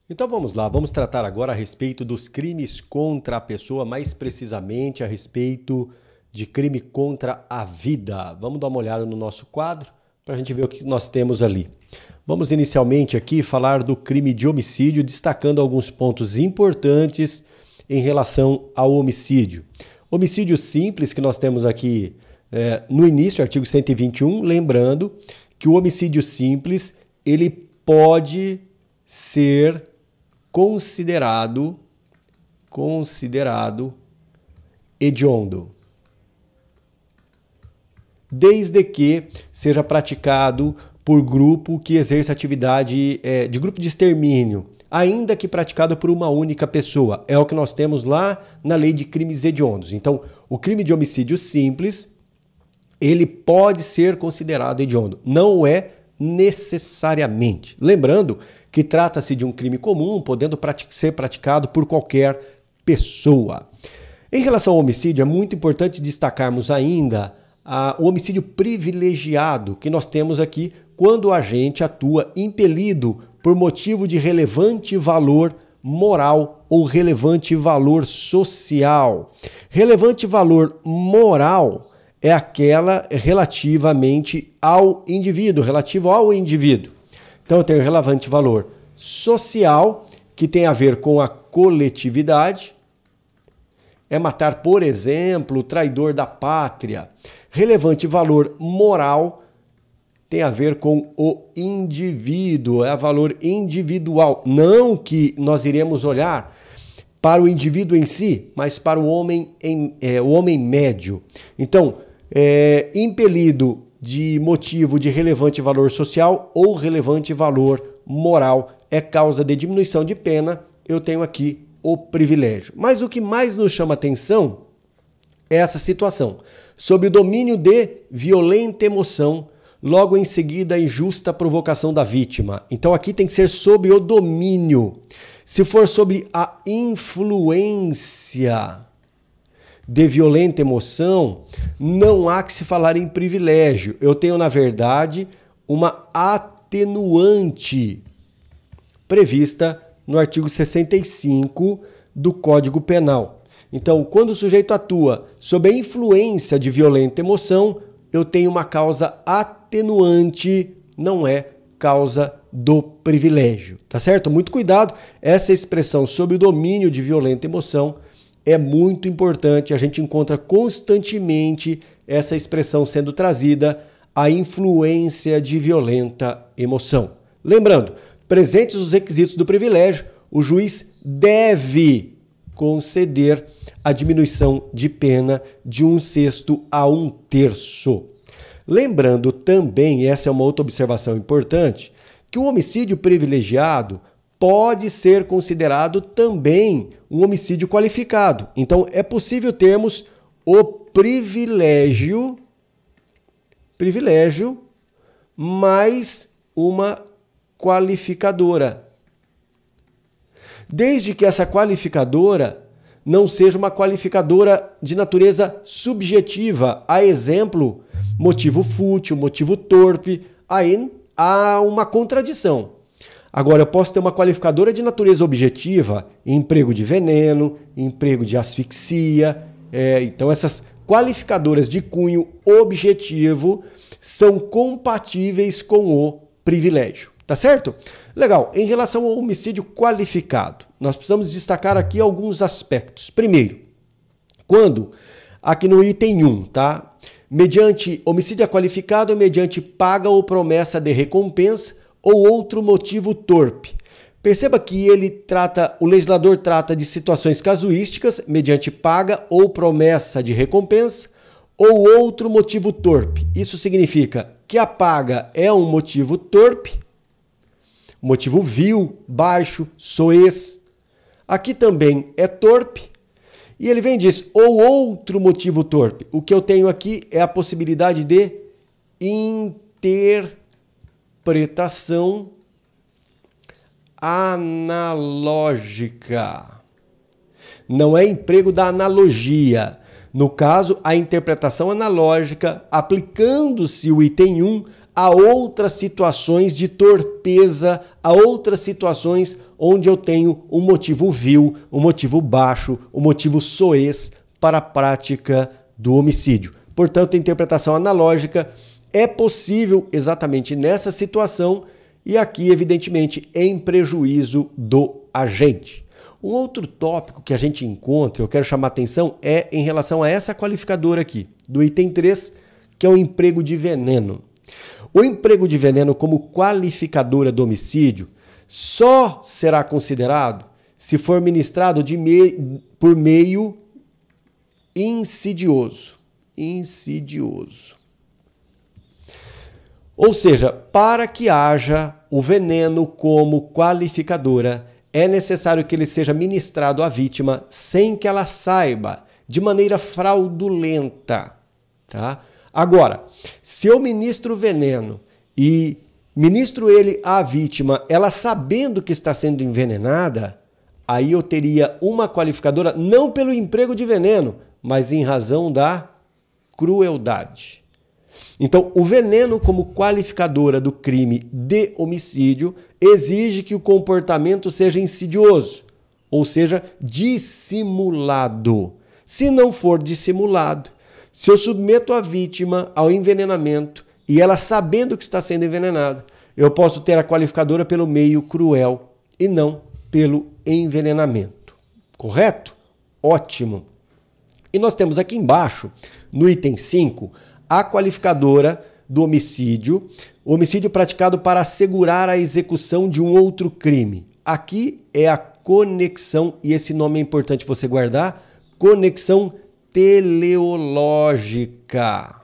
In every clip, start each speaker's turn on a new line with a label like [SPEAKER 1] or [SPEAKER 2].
[SPEAKER 1] Então vamos lá, vamos tratar agora a respeito dos crimes contra a pessoa, mais precisamente a respeito de crime contra a vida. Vamos dar uma olhada no nosso quadro para a gente ver o que nós temos ali. Vamos inicialmente aqui falar do crime de homicídio, destacando alguns pontos importantes em relação ao homicídio. Homicídio simples que nós temos aqui no início, artigo 121, lembrando que o homicídio simples ele pode ser considerado hediondo, desde que seja praticado por grupo que exerce atividade de grupo de extermínio, ainda que praticado por uma única pessoa. É o que nós temos lá na lei de crimes hediondos. Então, o crime de homicídio simples, ele pode ser considerado hediondo. Não o é necessariamente. Lembrando que trata-se de um crime comum, podendo ser praticado por qualquer pessoa. Em relação ao homicídio, é muito importante destacarmos ainda o homicídio privilegiado que nós temos aqui quando o agente atua impelido por motivo de relevante valor moral ou relevante valor social. Relevante valor moral é aquela relativamente ao indivíduo, relativo ao indivíduo. Então eu tenho relevante valor social, que tem a ver com a coletividade. É matar, por exemplo, o traidor da pátria. Relevante valor moral tem a ver com o indivíduo, é valor individual. Não que nós iremos olhar para o indivíduo em si, mas para o homem médio. Então, impelido de motivo de relevante valor social ou relevante valor moral é causa de diminuição de pena, eu tenho aqui o privilégio. Mas o que mais nos chama atenção é essa situação. Sob o domínio de violenta emoção, logo em seguida a injusta provocação da vítima. Então aqui tem que ser sob o domínio. Se for sob a influência de violenta emoção, não há que se falar em privilégio. Eu tenho, na verdade, uma atenuante prevista no artigo 65 do Código Penal. Então, quando o sujeito atua sob a influência de violenta emoção, eu tenho uma causa atenuante, não é causa do privilégio, tá certo? Muito cuidado, essa expressão sob o domínio de violenta emoção é muito importante, a gente encontra constantemente essa expressão sendo trazida, a influência de violenta emoção. Lembrando, presentes os requisitos do privilégio, o juiz deve conceder a diminuição de pena de 1/6 a 1/3. Lembrando também, essa é uma outra observação importante, que o homicídio privilegiado pode ser considerado também um homicídio qualificado. Então, é possível termos o privilégio mais uma qualificadora. Desde que essa qualificadora não seja uma qualificadora de natureza subjetiva, a exemplo, motivo fútil, motivo torpe, aí há uma contradição. Agora, eu posso ter uma qualificadora de natureza objetiva, emprego de veneno, emprego de asfixia. Então, essas qualificadoras de cunho objetivo são compatíveis com o privilégio. Tá certo? Legal. Em relação ao homicídio qualificado, nós precisamos destacar aqui alguns aspectos. Primeiro, quando, aqui no item 1, tá? Mediante homicídio qualificado, mediante paga ou promessa de recompensa ou outro motivo torpe. Perceba que o legislador trata de situações casuísticas, mediante paga ou promessa de recompensa ou outro motivo torpe. Isso significa que a paga é um motivo torpe, motivo vil, baixo, soez. Aqui também é torpe. E ele vem e diz, ou outro motivo torpe. O que eu tenho aqui é a possibilidade de interpretação analógica. Não é emprego da analogia. No caso, a interpretação analógica, aplicando-se o item 1 a outras situações de torpeza, a outras situações onde eu tenho um motivo vil, um motivo baixo, um motivo soez para a prática do homicídio. Portanto, a interpretação analógica é possível exatamente nessa situação e aqui, evidentemente, em prejuízo do agente. Um outro tópico que a gente encontra, eu quero chamar a atenção, é em relação a essa qualificadora aqui, do item 3, que é o emprego de veneno. O emprego de veneno como qualificadora do homicídio só será considerado se for ministrado por meio insidioso. Ou seja, para que haja o veneno como qualificadora, é necessário que ele seja ministrado à vítima sem que ela saiba, de maneira fraudulenta, tá? Agora, se eu ministro o veneno e ministro ele à vítima, ela sabendo que está sendo envenenada, aí eu teria uma qualificadora não pelo emprego de veneno, mas em razão da crueldade. Então, o veneno como qualificadora do crime de homicídio exige que o comportamento seja insidioso, ou seja, dissimulado. Se não for dissimulado, se eu submeto a vítima ao envenenamento e ela sabendo que está sendo envenenada, eu posso ter a qualificadora pelo meio cruel e não pelo envenenamento. Correto? Ótimo. E nós temos aqui embaixo, no item 5, a qualificadora do homicídio, o homicídio praticado para assegurar a execução de um outro crime. Aqui é a conexão, e esse nome é importante você guardar, conexão teleológica.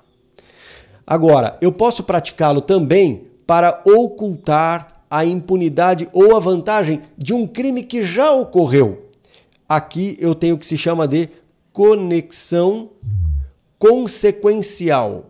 [SPEAKER 1] Agora, eu posso praticá-lo também para ocultar a impunidade ou a vantagem de um crime que já ocorreu. Aqui eu tenho o que se chama de conexão consequencial.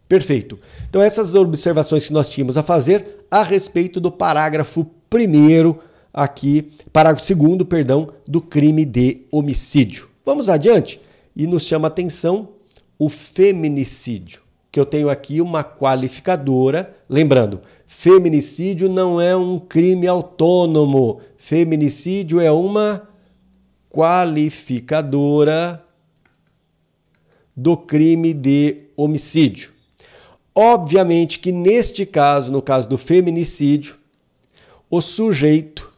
[SPEAKER 1] Perfeito. Então essas observações que nós tínhamos a fazer a respeito do parágrafo 2º aqui, parágrafo 2º, perdão, do crime de homicídio. Vamos adiante e nos chama a atenção o feminicídio, que eu tenho aqui uma qualificadora. Lembrando, feminicídio não é um crime autônomo. Feminicídio é uma qualificadora do crime de homicídio. Obviamente que neste caso, no caso do feminicídio, o sujeito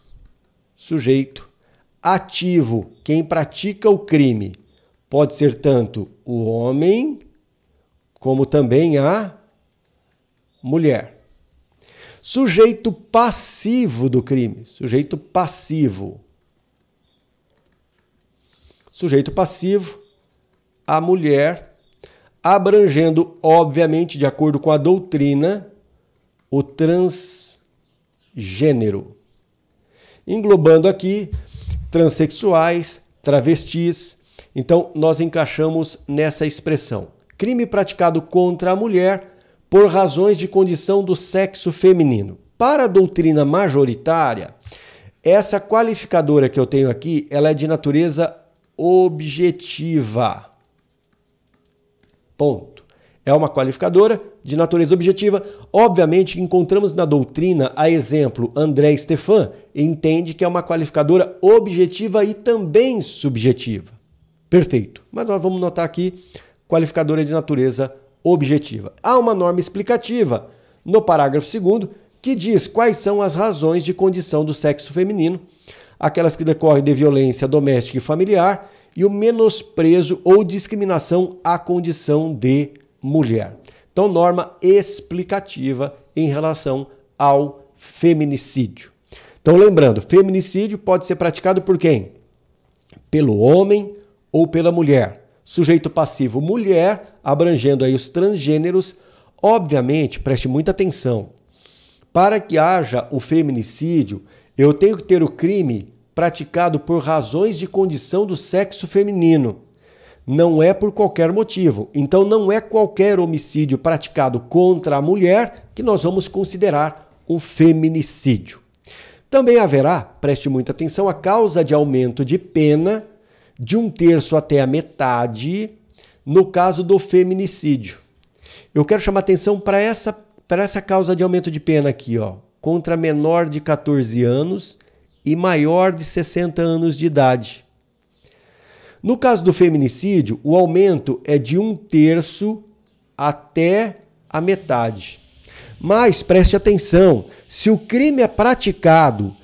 [SPEAKER 1] ativo, quem pratica o crime, pode ser tanto o homem como também a mulher. Sujeito passivo do crime, sujeito passivo, a mulher, abrangendo, obviamente, de acordo com a doutrina, o transgênero, englobando aqui transexuais, travestis. Então, nós encaixamos nessa expressão. Crime praticado contra a mulher por razões de condição do sexo feminino. Para a doutrina majoritária, essa qualificadora que eu tenho aqui, ela é de natureza objetiva. Ponto. É uma qualificadora de natureza objetiva. Obviamente, encontramos na doutrina, a exemplo, André Stefan entende que é uma qualificadora objetiva e também subjetiva. Perfeito. Mas nós vamos notar aqui, qualificadora de natureza objetiva. Há uma norma explicativa no parágrafo 2º que diz quais são as razões de condição do sexo feminino, aquelas que decorrem de violência doméstica e familiar e o menosprezo ou discriminação à condição de mulher. Então, norma explicativa em relação ao feminicídio. Então, lembrando, feminicídio pode ser praticado por quem? Pelo homem ou pela mulher. Sujeito passivo, mulher, abrangendo aí os transgêneros. Obviamente, preste muita atenção. Para que haja o feminicídio, eu tenho que ter o crime praticado por razões de condição do sexo feminino. Não é por qualquer motivo. Então, não é qualquer homicídio praticado contra a mulher que nós vamos considerar um feminicídio. Também haverá, preste muita atenção, a causa de aumento de pena de 1/3 até a metade no caso do feminicídio. Eu quero chamar atenção para essa causa de aumento de pena aqui, ó, contra menor de 14 anos e maior de 60 anos de idade. No caso do feminicídio, o aumento é de 1/3 até a metade. Mas preste atenção, se o crime é praticado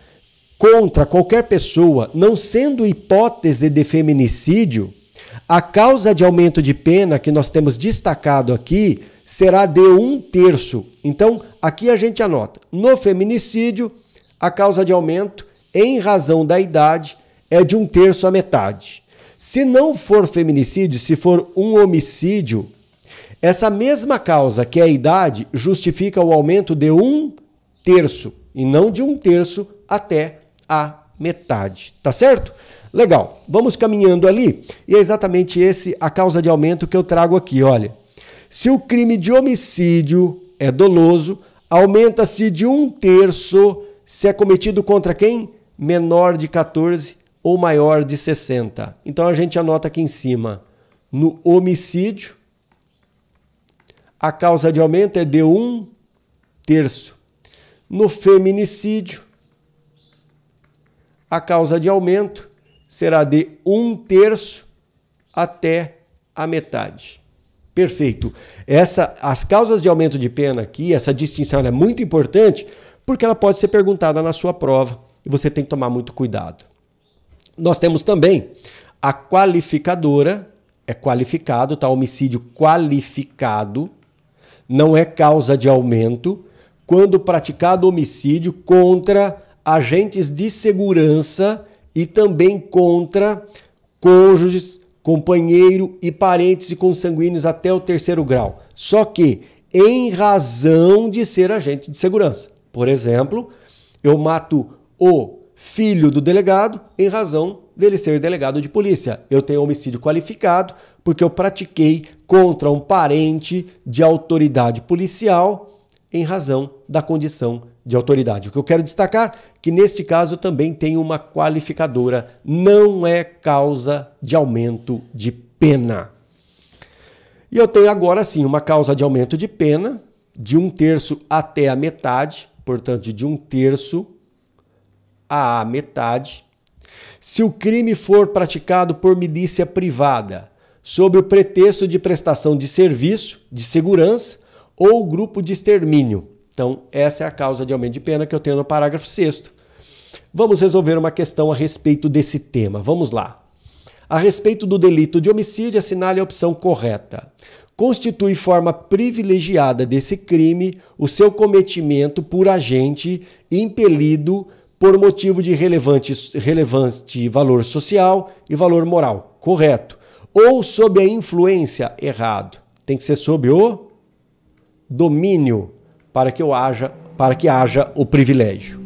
[SPEAKER 1] contra qualquer pessoa, não sendo hipótese de feminicídio, a causa de aumento de pena que nós temos destacado aqui será de 1/3. Então, aqui a gente anota, no feminicídio, a causa de aumento, em razão da idade, é de 1/3 à metade. Se não for feminicídio, se for um homicídio, essa mesma causa, que é a idade, justifica o aumento de 1/3 e não de 1/3 até a metade. Tá certo? Legal. Vamos caminhando ali e é exatamente a causa de aumento que eu trago aqui. Olha, se o crime de homicídio é doloso, aumenta-se de 1/3 se é cometido contra quem? Menor de 14 ou maior de 60. Então a gente anota aqui em cima, no homicídio, a causa de aumento é de 1/3. No feminicídio, a causa de aumento será de 1/3 até a metade. Perfeito. As causas de aumento de pena aqui, essa distinção é muito importante porque ela pode ser perguntada na sua prova e você tem que tomar muito cuidado. Nós temos também a qualificadora, é qualificado, tá? Homicídio qualificado, não é causa de aumento, quando praticado homicídio contra agentes de segurança e também contra cônjuges, companheiro e parentes e consanguíneos até o 3º grau. Só que em razão de ser agente de segurança. Por exemplo, eu mato o filho do delegado em razão dele ser delegado de polícia. Eu tenho homicídio qualificado porque eu pratiquei contra um parente de autoridade policial em razão da condição de autoridade. O que eu quero destacar é que neste caso também tem uma qualificadora, não é causa de aumento de pena. E eu tenho agora sim uma causa de aumento de pena de 1/3 até a metade, portanto de 1/3 à metade, se o crime for praticado por milícia privada, sob o pretexto de prestação de serviço, de segurança ou grupo de extermínio. Então, essa é a causa de aumento de pena que eu tenho no parágrafo 6º. Vamos resolver uma questão a respeito desse tema. Vamos lá. A respeito do delito de homicídio, assinale a opção correta. Constitui forma privilegiada desse crime o seu cometimento por agente impelido por motivo de relevante valor social e valor moral. Correto. Ou sob a influência. Errado. Tem que ser sob o domínio para que haja o privilégio.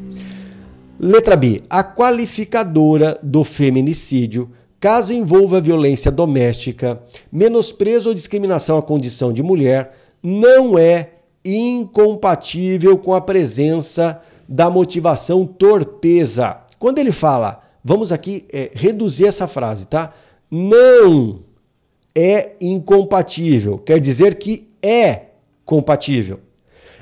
[SPEAKER 1] Letra B. A qualificadora do feminicídio, caso envolva violência doméstica, menosprezo ou discriminação à condição de mulher, não é incompatível com a presença da motivação torpeza. Quando ele fala, vamos aqui reduzir essa frase, tá? Não é incompatível, quer dizer que é compatível.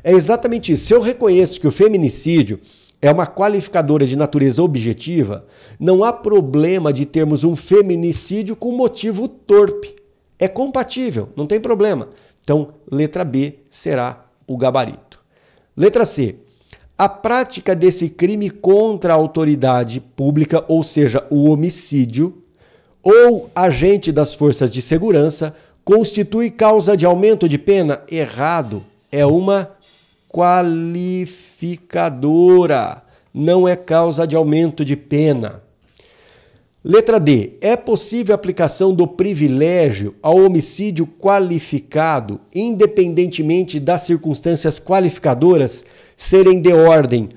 [SPEAKER 1] É exatamente isso. Se eu reconheço que o feminicídio é uma qualificadora de natureza objetiva, não há problema de termos um feminicídio com motivo torpe. É compatível, não tem problema. Então, letra B será o gabarito. Letra C. A prática desse crime contra a autoridade pública, ou seja, o homicídio, ou agente das forças de segurança, constitui causa de aumento de pena? Errado. É uma qualificadora, não é causa de aumento de pena. Letra D. É possível a aplicação do privilégio ao homicídio qualificado, independentemente das circunstâncias qualificadoras serem de ordem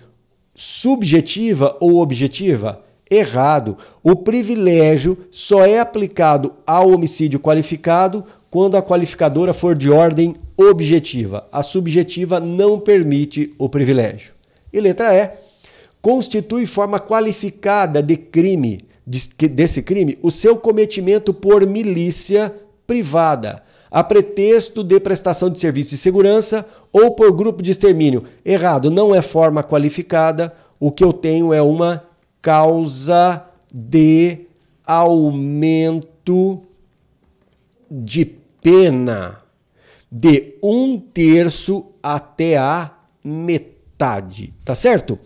[SPEAKER 1] subjetiva ou objetiva? Errado. O privilégio só é aplicado ao homicídio qualificado quando a qualificadora for de ordem objetiva. A subjetiva não permite o privilégio. E letra E. Constitui forma qualificada de crime, desse crime, o seu cometimento por milícia privada, a pretexto de prestação de serviço de segurança ou por grupo de extermínio. Errado, não é forma qualificada. O que eu tenho é uma causa de aumento de pena de 1/3 até a metade. Tá certo?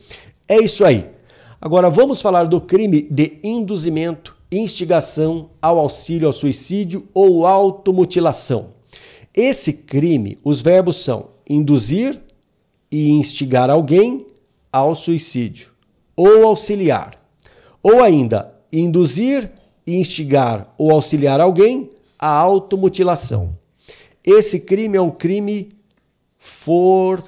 [SPEAKER 1] É isso aí. Agora vamos falar do crime de induzimento, instigação ao auxílio ao suicídio ou automutilação. Esse crime, os verbos são induzir e instigar alguém ao suicídio ou auxiliar. Ou ainda, induzir e instigar ou auxiliar alguém à automutilação. Esse crime é um crime formal.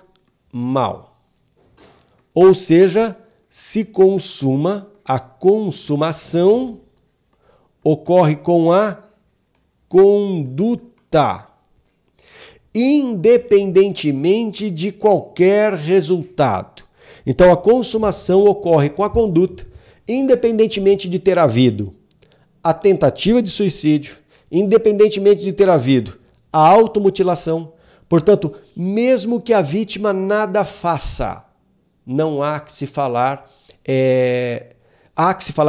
[SPEAKER 1] Ou seja, se consuma, a consumação ocorre com a conduta, independentemente de qualquer resultado. Então, a consumação ocorre com a conduta, independentemente de ter havido a tentativa de suicídio, independentemente de ter havido a automutilação. Portanto, mesmo que a vítima nada faça, não há que se falar,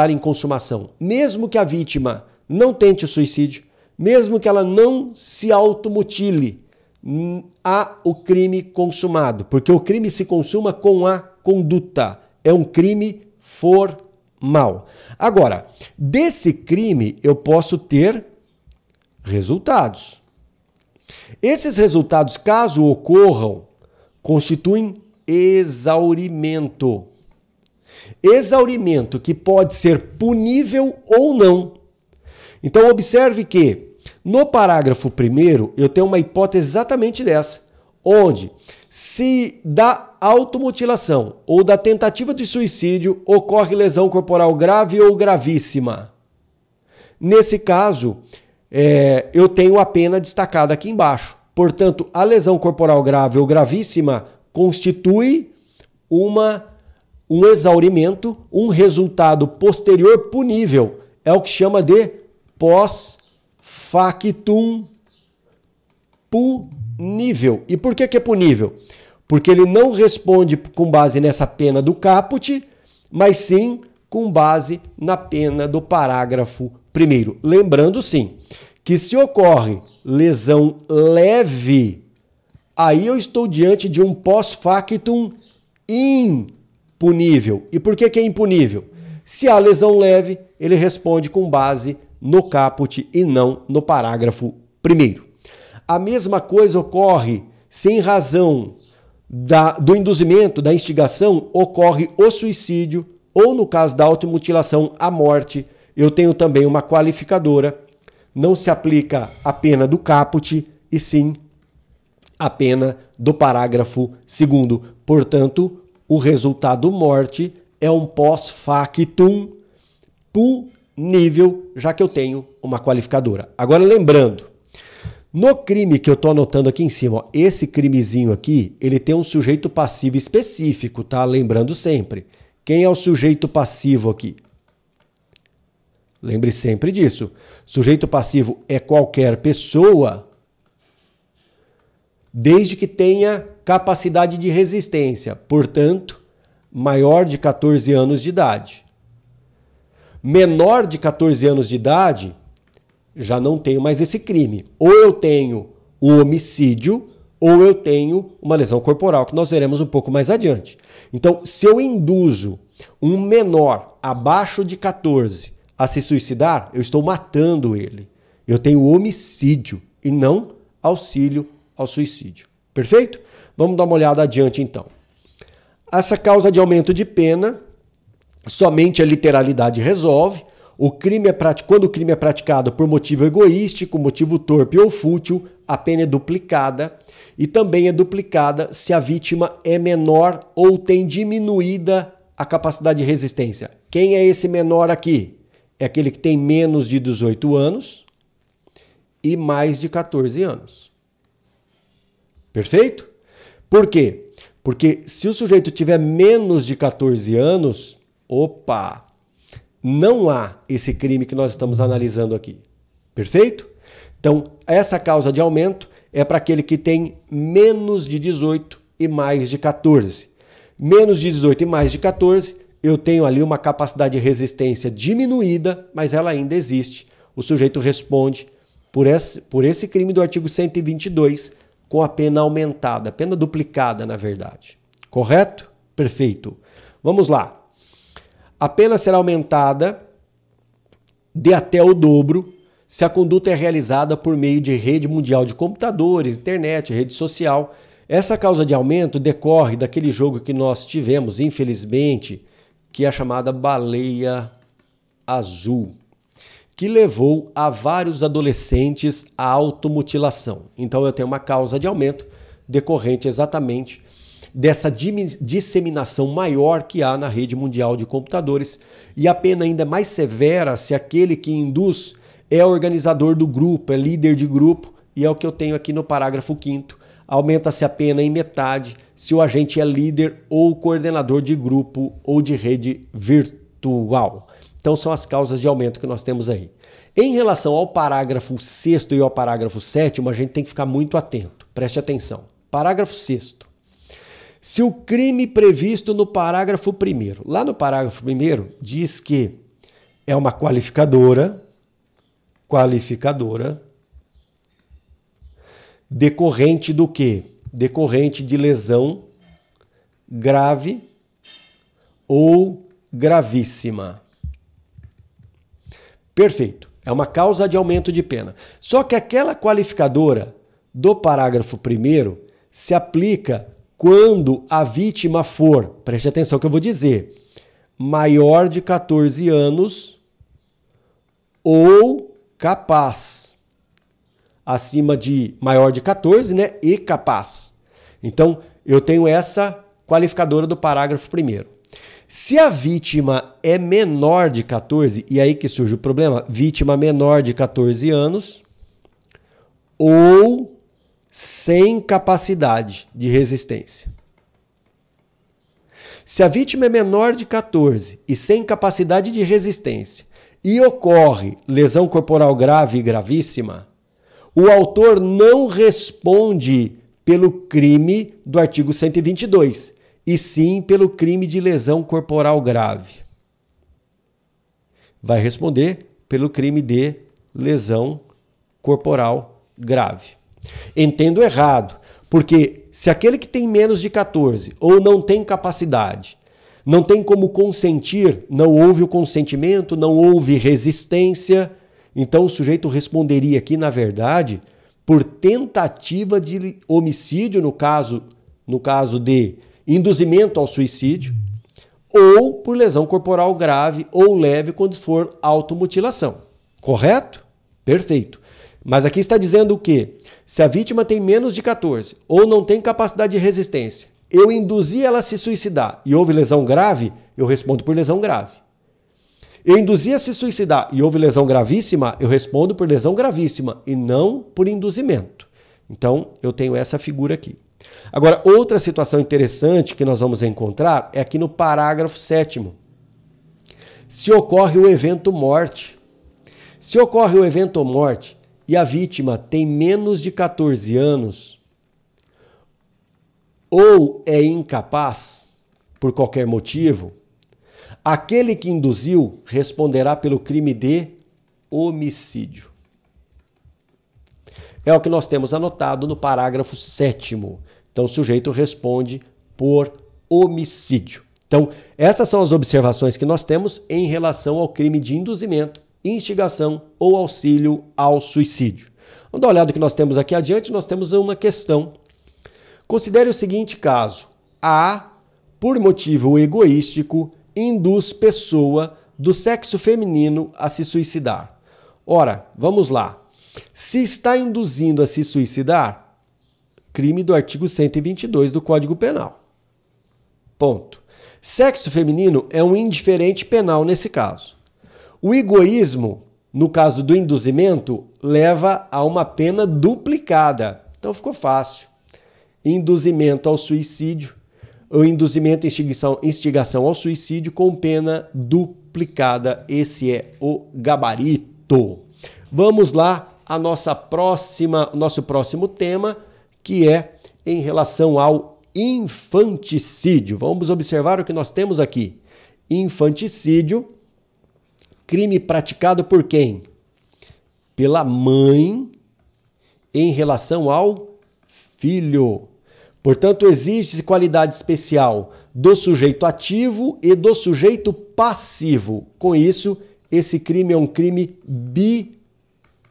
[SPEAKER 1] em consumação. Mesmo que a vítima não tente o suicídio, mesmo que ela não se automutile, há o crime consumado, porque o crime se consuma com a conduta. É um crime formal. Agora, desse crime eu posso ter resultados. Esses resultados, caso ocorram, constituem exaurimento. Exaurimento que pode ser punível ou não. Então, observe que no parágrafo 1º eu tenho uma hipótese exatamente dessa, onde se da automutilação ou da tentativa de suicídio ocorre lesão corporal grave ou gravíssima. Nesse caso, eu tenho a pena destacada aqui embaixo. Portanto, a lesão corporal grave ou gravíssima constitui um exaurimento, um resultado posterior punível. É o que chama de pós-factum punível. E por que é punível? Porque ele não responde com base nessa pena do caput, mas sim com base na pena do parágrafo 1º. Lembrando, sim, que se ocorre lesão leve, aí eu estou diante de um pós-factum impunível. E por que é impunível? Se há lesão leve, ele responde com base no caput e não no parágrafo 1º. A mesma coisa ocorre se em razão do induzimento, da instigação, ocorre o suicídio ou, no caso da automutilação, a morte. Eu tenho também uma qualificadora. Não se aplica a pena do caput e sim a pena do parágrafo 2º. Portanto, o resultado morte é um pós-factum punível, já que eu tenho uma qualificadora. Agora, lembrando, no crime que eu estou anotando aqui em cima, ó, esse crimezinho aqui, ele tem um sujeito passivo específico, tá? Lembrando sempre. Quem é o sujeito passivo aqui? Lembre sempre disso. Sujeito passivo é qualquer pessoa, desde que tenha capacidade de resistência, portanto, maior de 14 anos de idade. Menor de 14 anos de idade, já não tenho mais esse crime. Ou eu tenho o homicídio, ou eu tenho uma lesão corporal, que nós veremos um pouco mais adiante. Então, se eu induzo um menor abaixo de 14 a se suicidar, eu estou matando ele. Eu tenho homicídio e não auxílio ao suicídio. Perfeito? Vamos dar uma olhada adiante, então. Essa causa de aumento de pena, somente a literalidade resolve. Quando o crime é praticado por motivo egoístico, motivo torpe ou fútil, a pena é duplicada. E também é duplicada se a vítima é menor ou tem diminuída a capacidade de resistência. Quem é esse menor aqui? É aquele que tem menos de 18 anos e mais de 14 anos. Perfeito? Por quê? Porque se o sujeito tiver menos de 14 anos, não há esse crime que nós estamos analisando aqui. Perfeito? Então, essa causa de aumento é para aquele que tem menos de 18 e mais de 14. Menos de 18 e mais de 14, eu tenho ali uma capacidade de resistência diminuída, mas ela ainda existe. O sujeito responde por esse crime do artigo 122 com a pena aumentada, pena duplicada, na verdade. Correto? Perfeito. Vamos lá. A pena será aumentada de até o dobro se a conduta é realizada por meio de rede mundial de computadores, internet, rede social. Essa causa de aumento decorre daquele jogo que nós tivemos, infelizmente, que é a chamada baleia azul, que levou a vários adolescentes à automutilação. Então eu tenho uma causa de aumento decorrente exatamente dessa disseminação maior que há na rede mundial de computadores, e a pena ainda é mais severa se aquele que induz é organizador do grupo, é líder de grupo, e é o que eu tenho aqui no parágrafo 5º. Aumenta-se a pena em metade se o agente é líder ou coordenador de grupo ou de rede virtual. Então são as causas de aumento que nós temos aí. Em relação ao parágrafo 6º e ao parágrafo 7º, a gente tem que ficar muito atento. Preste atenção. Parágrafo 6º. Se o crime previsto no parágrafo 1º, lá no parágrafo 1º, diz que é uma qualificadora decorrente do quê? Decorrente de lesão grave ou gravíssima. Perfeito. É uma causa de aumento de pena. Só que aquela qualificadora do parágrafo 1º se aplica quando a vítima for, preste atenção que eu vou dizer, maior de 14 anos ou capaz. Acima de maior de 14, né? E capaz. Então, eu tenho essa qualificadora do parágrafo 1º. Se a vítima é menor de 14, e aí que surge o problema, vítima menor de 14 anos ou sem capacidade de resistência. Se a vítima é menor de 14 e sem capacidade de resistência e ocorre lesão corporal grave e gravíssima, o autor não responde pelo crime do artigo 122, e sim pelo crime de lesão corporal grave. Vai responder pelo crime de lesão corporal grave. Entendo errado, porque se aquele que tem menos de 14 ou não tem capacidade, não tem como consentir, não houve o consentimento, não houve resistência, então o sujeito responderia aqui, na verdade, por tentativa de homicídio, no caso de induzimento ao suicídio, ou por lesão corporal grave ou leve quando for automutilação. Correto? Perfeito. Mas aqui está dizendo o quê? Se a vítima tem menos de 14 ou não tem capacidade de resistência, eu induzi ela a se suicidar e houve lesão grave, eu respondo por lesão grave. Eu induzi a se suicidar e houve lesão gravíssima, eu respondo por lesão gravíssima e não por induzimento. Então, eu tenho essa figura aqui. Agora, outra situação interessante que nós vamos encontrar é aqui no parágrafo 7º. Se ocorre o evento morte. Se ocorre o evento morte e a vítima tem menos de 14 anos ou é incapaz por qualquer motivo, aquele que induziu responderá pelo crime de homicídio. É o que nós temos anotado no parágrafo 7º. Então, o sujeito responde por homicídio. Então, essas são as observações que nós temos em relação ao crime de induzimento, instigação ou auxílio ao suicídio. Vamos dar uma olhada no que nós temos aqui adiante. Nós temos uma questão. Considere o seguinte caso. A, por motivo egoístico, induz pessoa do sexo feminino a se suicidar. Ora, vamos lá. Se está induzindo a se suicidar, crime do artigo 122 do Código Penal. Ponto. Sexo feminino é um indiferente penal nesse caso. O egoísmo, no caso do induzimento, leva a uma pena duplicada. Então ficou fácil. Induzimento ao suicídio, ou induzimento e instigação ao suicídio com pena duplicada. Esse é o gabarito. Vamos lá nosso próximo tema, que é em relação ao infanticídio. Vamos observar o que nós temos aqui. Infanticídio, crime praticado por quem? Pela mãe em relação ao filho. Portanto, existe qualidade especial do sujeito ativo e do sujeito passivo. Com isso, esse crime é um crime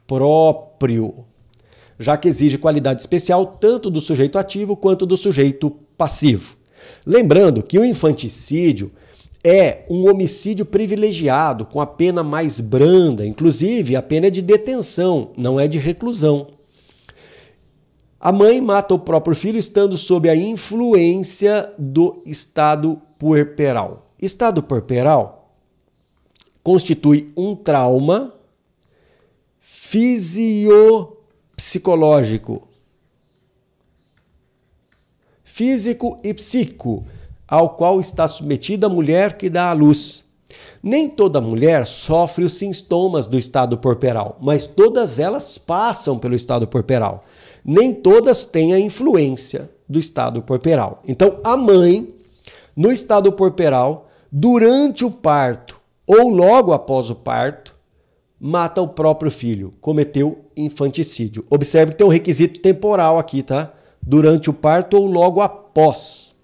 [SPEAKER 1] bipróprio, já que exige qualidade especial tanto do sujeito ativo quanto do sujeito passivo. Lembrando que o infanticídio é um homicídio privilegiado, com a pena mais branda, inclusive a pena é de detenção, não é de reclusão. A mãe mata o próprio filho estando sob a influência do estado puerperal. Estado puerperal constitui um trauma fisiopsicológico, físico e psíquico, ao qual está submetida a mulher que dá à luz. Nem toda mulher sofre os sintomas do estado puerperal, mas todas elas passam pelo estado puerperal. Nem todas têm a influência do estado puerperal. Então, a mãe, no estado puerperal, durante o parto ou logo após o parto, mata o próprio filho, cometeu infanticídio. Observe que tem um requisito temporal aqui, tá? Durante o parto ou logo após.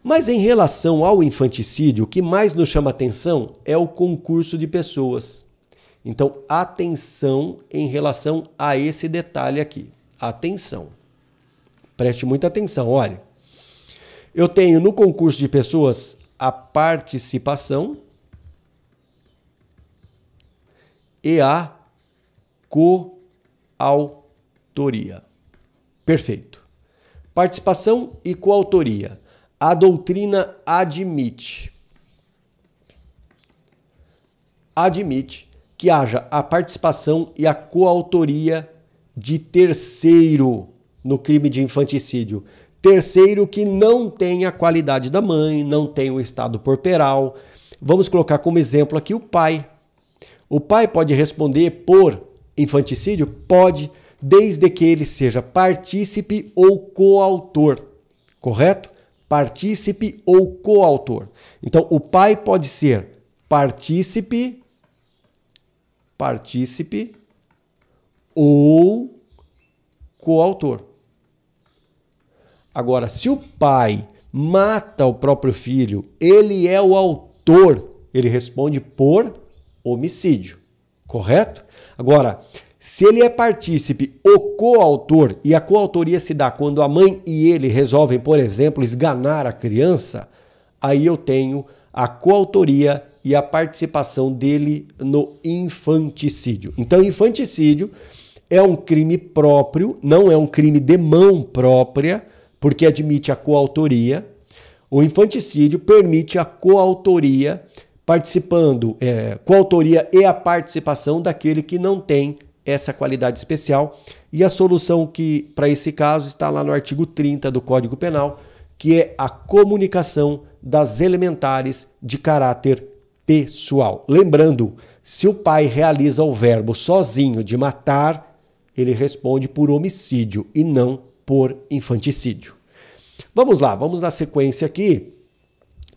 [SPEAKER 1] Mas em relação ao infanticídio, o que mais nos chama atenção é o concurso de pessoas. Então, atenção em relação a esse detalhe aqui. Atenção. Preste muita atenção, olha. Eu tenho no concurso de pessoas a participação e a coautoria. Perfeito. Participação e coautoria. A doutrina admite que haja a participação e a coautoria de terceiro no crime de infanticídio. Terceiro que não tem a qualidade da mãe, não tem o estado puerperal. Vamos colocar como exemplo aqui o pai. O pai pode responder por infanticídio? Pode, desde que ele seja partícipe ou coautor. Correto? Partícipe ou coautor. Então, o pai pode ser partícipe ou coautor. Agora, se o pai mata o próprio filho, ele é o autor, ele responde por homicídio, correto? Agora, se ele é partícipe ou coautor, e a coautoria se dá quando a mãe e ele resolvem, por exemplo, esganar a criança, aí eu tenho a coautoria e a participação dele no infanticídio. Então, infanticídio é um crime próprio, não é um crime de mão própria, porque admite a coautoria. O infanticídio permite a coautoria, coautoria e a participação daquele que não tem essa qualidade especial. E a solução que para esse caso está lá no artigo 30 do Código Penal, que é a comunicação das elementares de caráter pessoal. Lembrando, se o pai realiza o verbo sozinho de matar, ele responde por homicídio e não por infanticídio. Vamos lá, vamos na sequência aqui.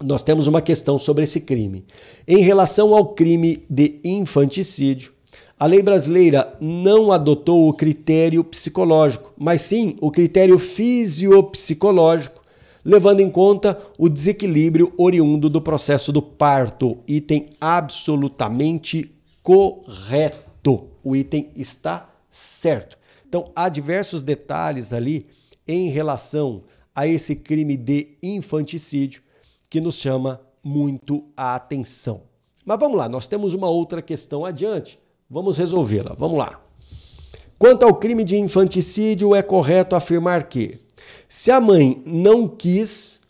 [SPEAKER 1] Nós temos uma questão sobre esse crime. Em relação ao crime de infanticídio, a lei brasileira não adotou o critério psicológico, mas sim o critério fisiopsicológico, levando em conta o desequilíbrio oriundo do processo do parto. Item absolutamente correto. O item está certo. Então, há diversos detalhes ali em relação a esse crime de infanticídio que nos chama muito a atenção. Mas vamos lá, nós temos uma outra questão adiante. Vamos resolvê-la. Vamos lá. Quanto ao crime de infanticídio, é correto afirmar que, se a mãe não quis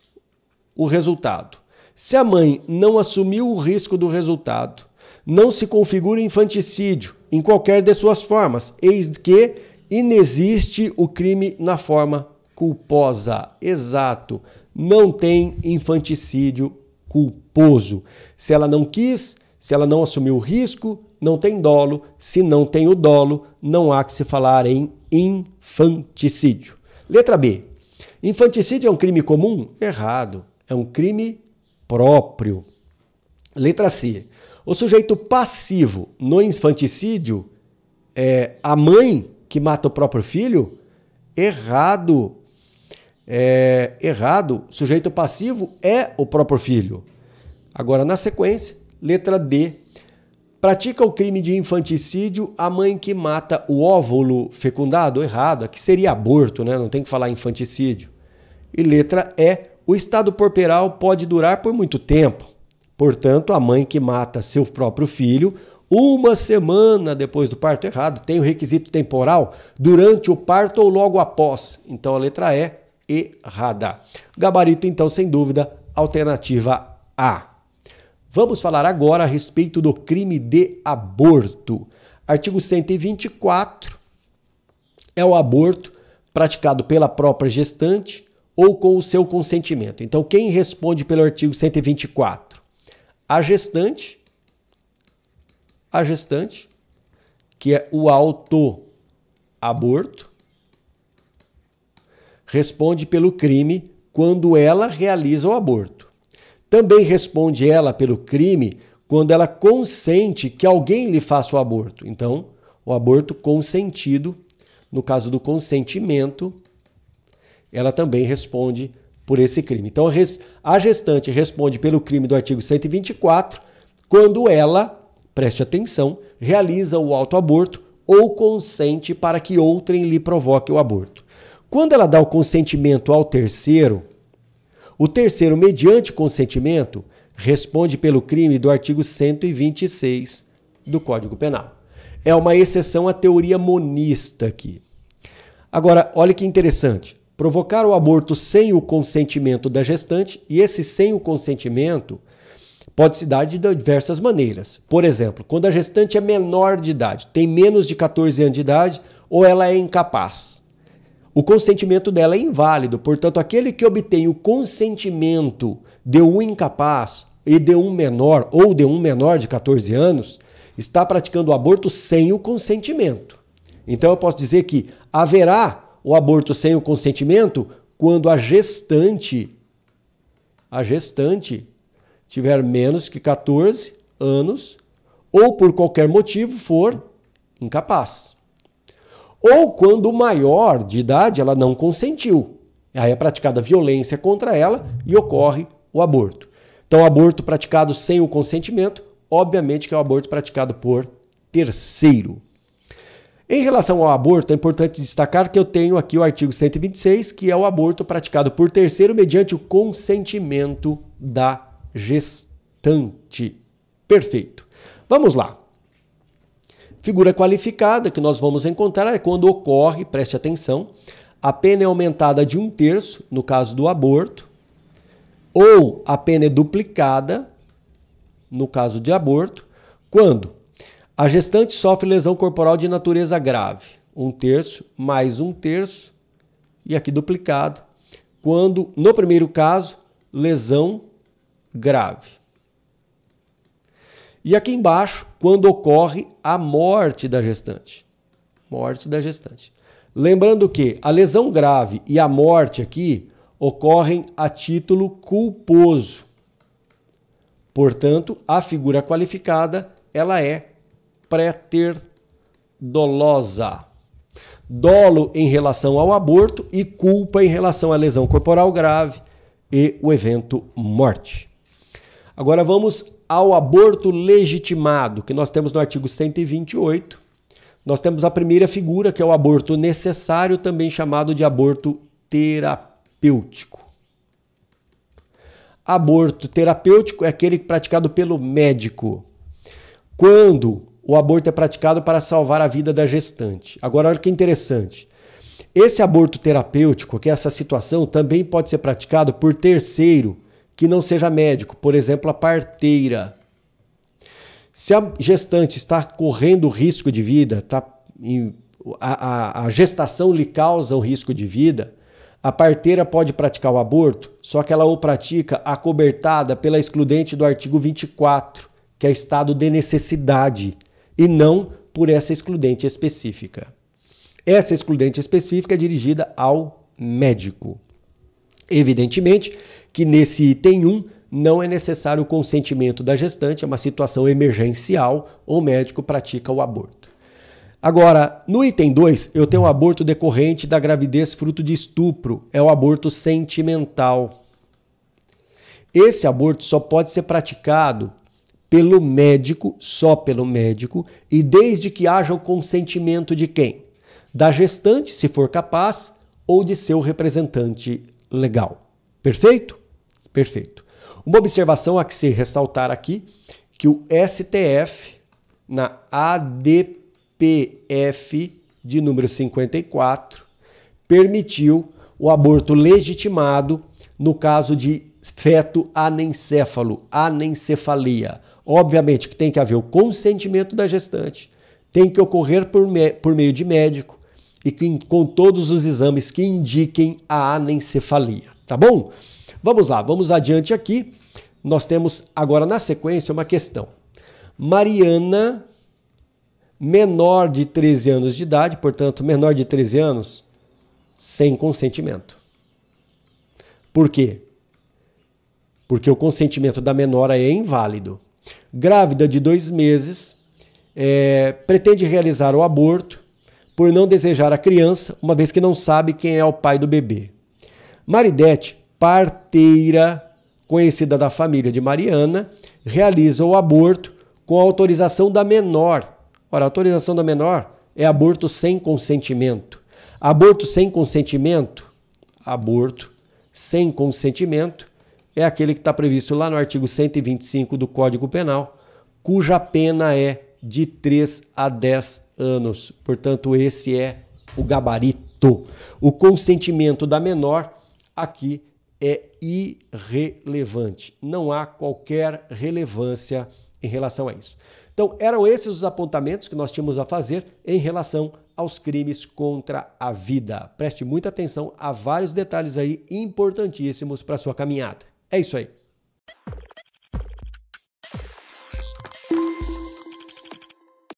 [SPEAKER 1] o resultado, se a mãe não assumiu o risco do resultado, não se configura infanticídio em qualquer de suas formas, eis que inexiste o crime na forma culposa. Exato. Não tem infanticídio culposo. Se ela não quis, se ela não assumiu o risco, não tem dolo. Se não tem o dolo, não há que se falar em infanticídio. Letra B. Infanticídio é um crime comum? Errado. É um crime próprio. Letra C. O sujeito passivo no infanticídio é a mãe que mata o próprio filho? Errado. Errado. O sujeito passivo é o próprio filho. Agora, na sequência, letra D. Pratica o crime de infanticídio a mãe que mata o óvulo fecundado? Errado. Aqui seria aborto, né? Não tem que falar infanticídio. E letra E. O estado puerperal pode durar por muito tempo. Portanto, a mãe que mata seu próprio filho 1 semana depois do parto? Errado. Tem o requisito temporal durante o parto ou logo após. Então, a letra E, errada. Gabarito, então, sem dúvida, alternativa A. Vamos falar agora a respeito do crime de aborto. Artigo 124 é o aborto praticado pela própria gestante ou com o seu consentimento. Então, quem responde pelo artigo 124? A gestante, que é o autoaborto, responde pelo crime quando ela realiza o aborto. Também responde ela pelo crime quando ela consente que alguém lhe faça o aborto. Então, o aborto consentido, no caso do consentimento, ela também responde por esse crime. Então, a gestante responde pelo crime do artigo 124 quando ela, preste atenção, realiza o autoaborto ou consente para que outrem lhe provoque o aborto. Quando ela dá o consentimento ao terceiro, o terceiro, mediante consentimento, responde pelo crime do artigo 126 do Código Penal. É uma exceção à teoria monista aqui. Agora, olha que interessante. Provocar o aborto sem o consentimento da gestante, e esse sem o consentimento pode se dar de diversas maneiras. Por exemplo, quando a gestante é menor de idade, tem menos de 14 anos de idade, ou ela é incapaz. O consentimento dela é inválido, portanto, aquele que obtém o consentimento de um incapaz e de um menor, ou de um menor de 14 anos, está praticando o aborto sem o consentimento. Então, eu posso dizer que haverá o aborto sem o consentimento quando a gestante tiver menos que 14 anos ou por qualquer motivo for incapaz. Ou quando o maior de idade ela não consentiu. Aí é praticada violência contra ela e ocorre o aborto. Então, aborto praticado sem o consentimento, obviamente que é o aborto praticado por terceiro. Em relação ao aborto, é importante destacar que eu tenho aqui o artigo 126, que é o aborto praticado por terceiro mediante o consentimento da gestante. Perfeito. Vamos lá. Figura qualificada que nós vamos encontrar é quando ocorre, preste atenção, a pena é aumentada de 1/3, no caso do aborto, ou a pena é duplicada, no caso de aborto, quando a gestante sofre lesão corporal de natureza grave, 1/3 mais 1/3, e aqui duplicado, quando, no primeiro caso, lesão grave. E aqui embaixo, quando ocorre a morte da gestante. Morte da gestante. Lembrando que a lesão grave e a morte aqui ocorrem a título culposo. Portanto, a figura qualificada, ela é pré-ter-dolosa. Dolo em relação ao aborto e culpa em relação à lesão corporal grave e o evento morte. Agora vamos ao aborto legitimado, que nós temos no artigo 128. Nós temos a primeira figura, que é o aborto necessário, também chamado de aborto terapêutico. Aborto terapêutico é aquele praticado pelo médico, quando o aborto é praticado para salvar a vida da gestante. Agora, olha que interessante. Esse aborto terapêutico, que é essa situação, também pode ser praticado por terceiro, que não seja médico, por exemplo, a parteira. Se a gestante está correndo risco de vida, a gestação lhe causa um risco de vida, a parteira pode praticar o aborto, só que ela o pratica acobertada pela excludente do artigo 24, que é estado de necessidade. e não por essa excludente específica. Essa excludente específica é dirigida ao médico. Evidentemente que nesse item 1 não é necessário o consentimento da gestante, é uma situação emergencial, o médico pratica o aborto. Agora, no item 2, eu tenho o aborto decorrente da gravidez fruto de estupro, é o aborto sentimental. Esse aborto só pode ser praticado pelo médico, só pelo médico, e desde que haja o consentimento de quem? Da gestante, se for capaz, ou de seu representante legal. Perfeito? Perfeito. Uma observação a que se ressaltar aqui, que o STF, na ADPF de número 54, permitiu o aborto legitimado no caso de feto anencéfalo, anencefalia. Obviamente que tem que haver o consentimento da gestante, tem que ocorrer por meio de médico e com todos os exames que indiquem a anencefalia, tá bom? Vamos lá, vamos adiante aqui. Nós temos agora na sequência uma questão. Mariana, menor de 13 anos de idade, portanto, menor de 13 anos, sem consentimento. Por quê? Porque o consentimento da menor é inválido. Grávida de 2 meses, pretende realizar o aborto por não desejar a criança, uma vez que não sabe quem é o pai do bebê. Maridete, parteira, conhecida da família de Mariana, realiza o aborto com a autorização da menor. Ora, a autorização da menor é aborto sem consentimento. Aborto sem consentimento é aquele que está previsto lá no artigo 125 do Código Penal, cuja pena é de 3 a 10 anos. Portanto, esse é o gabarito. O consentimento da menor aqui é irrelevante. Não há qualquer relevância em relação a isso. Então, eram esses os apontamentos que nós tínhamos a fazer em relação aos crimes contra a vida. Preste muita atenção a vários detalhes aí importantíssimos para a sua caminhada. É isso aí.